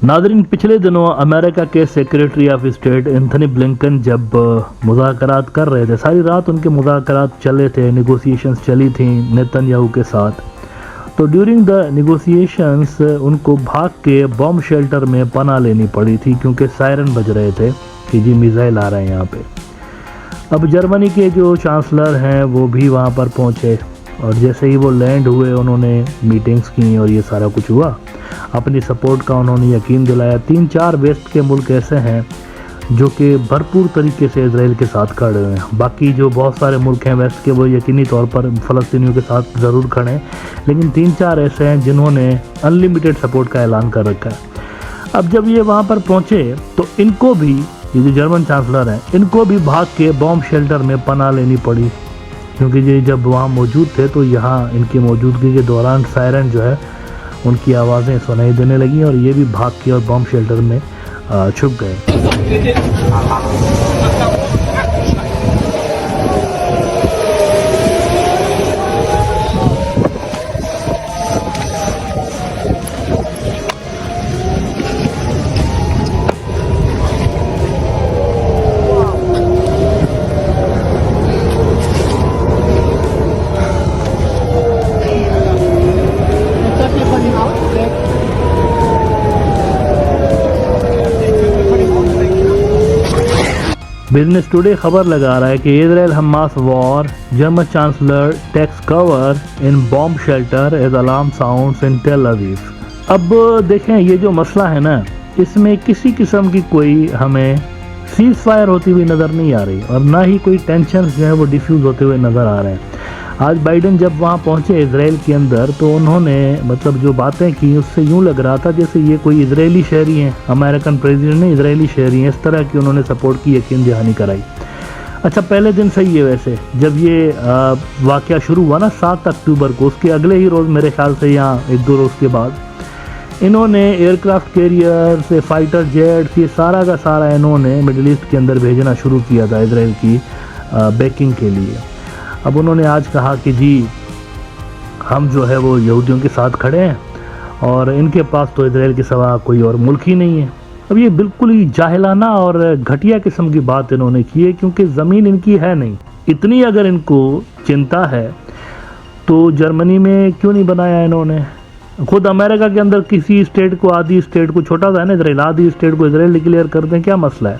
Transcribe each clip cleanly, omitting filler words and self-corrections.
नाज़रीन, पिछले दिनों अमेरिका के secretary of state Anthony Blinken जब मुज़ाकरात कर रहे थे, सारी रात उनके मुज़ाकरात चले थे, नेगोशिएशंस चली थी नेतन्याहू के साथ। तो ड्यूरिंग द नेगोशिएशंस उनको भाग के बॉम्ब शेल्टर में पनाह लेनी पड़ी थी क्योंकि सायरन बज रहे थे कि जी मिसाइल आ रहे हैं यहाँ पे। अब जर्मनी के जो चांसलर हैं वो भी वहाँ पर पहुँचे और जैसे ही वो लैंड हुए उन्होंने मीटिंग्स की और ये सारा कुछ हुआ। अपनी सपोर्ट का उन्होंने यकीन दिलाया। 3-4 वेस्ट के मुल्क ऐसे हैं जो कि भरपूर तरीके से इजराइल के साथ खड़े हुए हैं। बाकी जो बहुत सारे मुल्क हैं वेस्ट के वो यकीनी तौर पर फ़लस्तीनियों के साथ ज़रूर खड़े हैं, लेकिन 3-4 ऐसे हैं जिन्होंने अनलिमिटेड सपोर्ट का ऐलान कर रखा है। अब जब ये वहाँ पर पहुँचे तो इनको भी, ये जो जर्मन चांसलर हैं, इनको भी भाग के बॉम्ब शेल्टर में पनाह लेनी पड़ी क्योंकि ये जब वहाँ मौजूद थे तो यहाँ इनकी मौजूदगी के दौरान सायरन जो है उनकी आवाज़ें सुनाई देने लगी और ये भी भाग के और बॉम्ब शेल्टर में छुप गए। बिजनेस टुडे खबर लगा रहा है कि Israel Hamas war, German chancellor takes cover in bomb shelter as alarm sounds in Tel Aviv. अब देखें, ये जो मसला है ना, इसमें किसी किस्म की कोई हमें सीज फायर होती हुई नज़र नहीं आ रही और ना ही कोई टेंशन जो है वो डिफ्यूज़ होते हुए नज़र आ रहे हैं। आज बाइडन जब वहाँ पहुँचे इजराइल के अंदर तो उन्होंने मतलब जो बातें की उससे यूँ लग रहा था जैसे ये कोई इजरायली शहरी हैं, अमेरिकन प्रेसिडेंट ने इजरायली शहरी हैं, इस तरह की उन्होंने सपोर्ट की यकीन दहानी कराई। अच्छा, पहले दिन सही है वैसे, जब ये वाक़या शुरू हुआ ना 7 अक्टूबर को, उसके अगले ही रोज़ मेरे ख्याल से यहाँ 1-2 रोज़ के बाद इन्होंने एयरक्राफ्ट कैरियर से फाइटर जेट्स, ये सारा का सारा इन्होंने मिडिल ईस्ट के अंदर भेजना शुरू किया था इजराइल की बैकिंग के लिए। अब उन्होंने आज कहा कि जी हम जो है वो यहूदियों के साथ खड़े हैं और इनके पास तो इजराइल के सिवा कोई और मुल्क ही नहीं है। अब ये बिल्कुल ही जाहिलाना और घटिया किस्म की बात इन्होंने की है क्योंकि ज़मीन इनकी है नहीं। इतनी अगर इनको चिंता है तो जर्मनी में क्यों नहीं बनाया इन्होंने? खुद अमेरिका के अंदर किसी स्टेट को, आधी स्टेट को, छोटा सा है ना इजराइल, आधी स्टेट को इजराइल डिक्लेयर कर दें, क्या मसला है?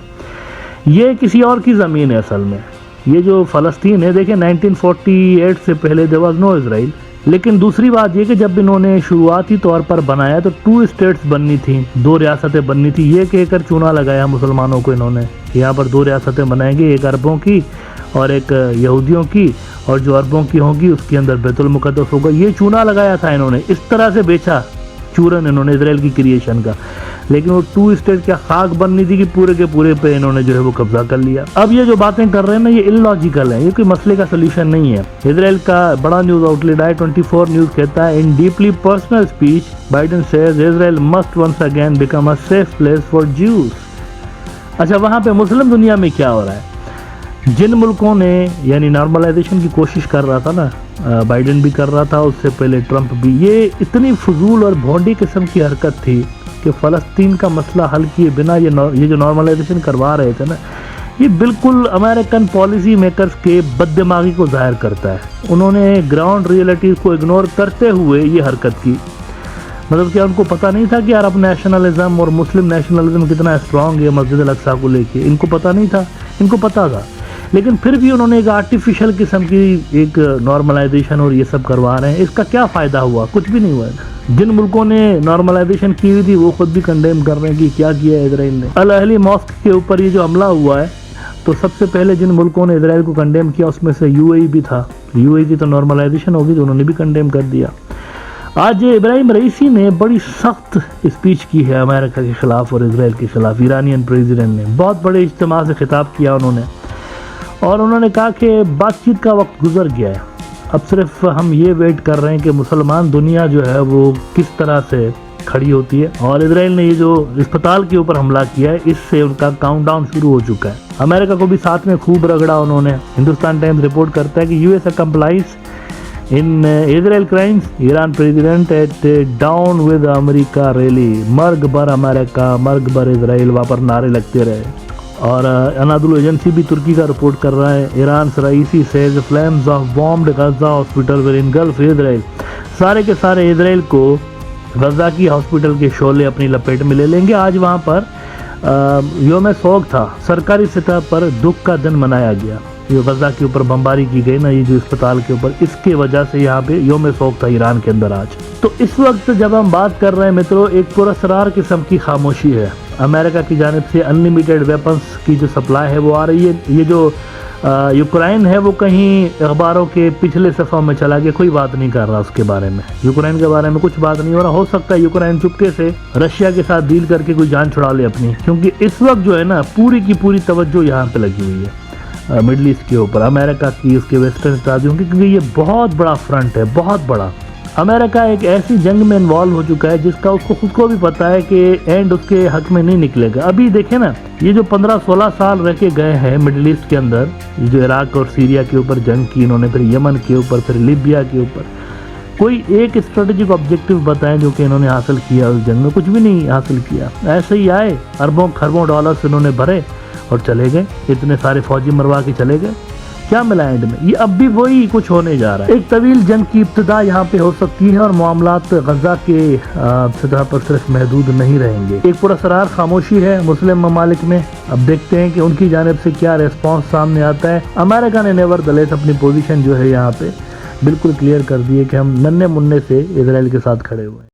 ये किसी और की ज़मीन है असल में। ये जो फ़लस्तीन है, देखें 1948 से पहले देयर वाज नो इजराइल। लेकिन दूसरी बात ये कि जब इन्होंने शुरुआती तौर पर बनाया तो 2 स्टेट्स बननी थी, 2 रियासतें बननी थी। ये कहकर चूना लगाया मुसलमानों को इन्होंने, यहाँ पर 2 रियासतें बनाएंगे, एक अरबों की और एक यहूदियों की, और जो अरबों की होगी उसके अंदर बैतुल मुक़द्दस होगा। ये चूना लगाया था इन्होंने, इस तरह से बेचा चूरन इन्होंने इजराइल की क्रिएशन का। लेकिन वो 2 स्टेट क्या खाक बननी थी कि पूरे के पूरे पे इन्होंने जो है वो कब्जा कर लिया। अब ये जो बातें कर रहे हैं ना, ये इलॉजिकल है, ये कोई मसले का सोल्यूशन नहीं है। इजराइल का बड़ा न्यूज आउटलेट i24 न्यूज कहता है, in deeply personal speech Biden says Israel must once again become a safe place for Jews. अच्छा, वहाँ पे मुस्लिम दुनिया में क्या हो रहा है? जिन मुल्कों ने यानी नॉर्मलाइजेशन की कोशिश कर रहा था ना, बाइडेन भी कर रहा था, उससे पहले ट्रंप भी, ये इतनी फजूल और भोंडी किस्म की हरकत थी कि फ़लस्तीन का मसला हल किए बिना ये जो नॉर्मलाइजेशन करवा रहे थे ना, ये बिल्कुल अमेरिकन पॉलिसी मेकर्स के बददिमागी को ज़ाहिर करता है। उन्होंने ग्राउंड रियलिटीज़ को इग्नोर करते हुए ये हरकत की। मतलब क्या उनको पता नहीं था कि अरब नेशनलिज्म और मुस्लिम नेशनलिज्म कितना स्ट्रॉन्ग है मस्जिद अल-अक्सा को लेके? इनको पता नहीं था? इनको पता था, लेकिन फिर भी उन्होंने एक आर्टिफिशियल किस्म की एक नॉर्मलाइजेशन और ये सब करवा रहे हैं। इसका क्या फ़ायदा हुआ? कुछ भी नहीं हुआ। जिन मुल्कों ने नॉर्मलाइजेशन की हुई थी वो खुद भी कंडेम कर रहे हैं कि क्या किया है इजराइल ने। अल अहली मॉस्क के ऊपर ये जो हमला हुआ है, तो सबसे पहले जिन मुल्कों ने इजराइल को कंडेम किया उसमें से यूएई भी था। यूएई की तो नॉर्मलाइजेशन होगी तो उन्होंने भी कंडेम कर दिया। आज इब्राहिम रईसी ने बड़ी सख्त स्पीच की है अमेरिका के ख़िलाफ़ और इजराइल के ख़िलाफ़। ईरानियन प्रेसिडेंट ने बहुत बड़े इज्तिमा से खिताब किया उन्होंने, और उन्होंने कहा कि बातचीत का वक्त गुजर गया है, अब सिर्फ हम ये वेट कर रहे हैं कि मुसलमान दुनिया जो है वो किस तरह से खड़ी होती है। और इजराइल ने ये जो अस्पताल के ऊपर हमला किया है, इससे उनका काउंटडाउन शुरू हो चुका है। अमेरिका को भी साथ में खूब रगड़ा उन्होंने। हिंदुस्तान टाइम्स रिपोर्ट करता है कि US complies In Israel crimes, Iran president at down with America rally, मर्ग बर अमेरिका, मर्ग बर इसराइल, वहाँ पर नारे लगते रहे। और अनादुल एजेंसी भी तुर्की का रिपोर्ट कर रहा है, Iran Raisi says flames of bombed Gaza hospital with engulf Israel. सारे के सारे इसराइल को गजा की हॉस्पिटल के शोले अपनी लपेट में ले लेंगे। आज वहाँ पर योम सोग था, सरकारी सतह पर दुख का दिन मनाया गया। ये गजा के ऊपर बमबारी की गई ना, ये जो अस्पताल के ऊपर, इसके वजह से यहाँ पे योम सोग था ईरान के अंदर आज। तो इस वक्त जब हम बात कर रहे हैं मित्रों, एक पुरस्कार किस्म की खामोशी है। अमेरिका की जानिब से अनलिमिटेड वेपन्स की जो सप्लाई है वो आ रही है। ये जो यूक्रेन है वो कहीं अखबारों के पिछले सफ़ों में चला गया, कोई बात नहीं कर रहा उसके बारे में। यूक्रेन के बारे में कुछ बात नहीं हो रहा। हो सकता है यूक्रेन चुपके से रशिया के साथ डील करके कोई जान छुड़ा ले अपनी, क्योंकि इस वक्त जो है ना पूरी की पूरी तवज्जो यहाँ पे लगी हुई है मिडल ईस्ट के ऊपर, अमेरिका की, उसके वेस्टर्न स्टार्स की, क्योंकि ये बहुत बड़ा फ्रंट है, बहुत बड़ा। अमेरिका एक ऐसी जंग में इन्वॉल्व हो चुका है जिसका उसको खुद को भी पता है कि एंड उसके हक में नहीं निकलेगा। अभी देखे ना, ये जो 15-16 साल रह के गए हैं मिडल ईस्ट के अंदर, ये जो इराक और सीरिया के ऊपर जंग की इन्होंने, फिर यमन के ऊपर, फिर लीबिया के ऊपर, कोई एक स्ट्रेटेजिक ऑब्जेक्टिव बताएं जो कि इन्होंने हासिल किया उस जंग में? कुछ भी नहीं हासिल किया। ऐसे ही आए, अरबों खरबों डॉलर्स इन्होंने भरे और चले गए, इतने सारे फौजी मरवा के चले गए। क्या मिला एंड में? ये अब भी वही कुछ होने जा रहा है। एक तवील जंग की इब्तिदा यहाँ पे हो सकती है और मामलात गजा के सतह पर सिर्फ महदूद नहीं रहेंगे। एक पुरस्कार खामोशी है मुस्लिम ममालिक में। अब देखते हैं कि उनकी जानिब से क्या रेस्पॉन्स सामने आता है। अमेरिका ने नेवरदलेस अपनी पोजीशन जो है यहाँ पे बिल्कुल क्लियर कर दी है कि हम नन्हे मुन्ने से इजराइल के साथ खड़े हुए हैं।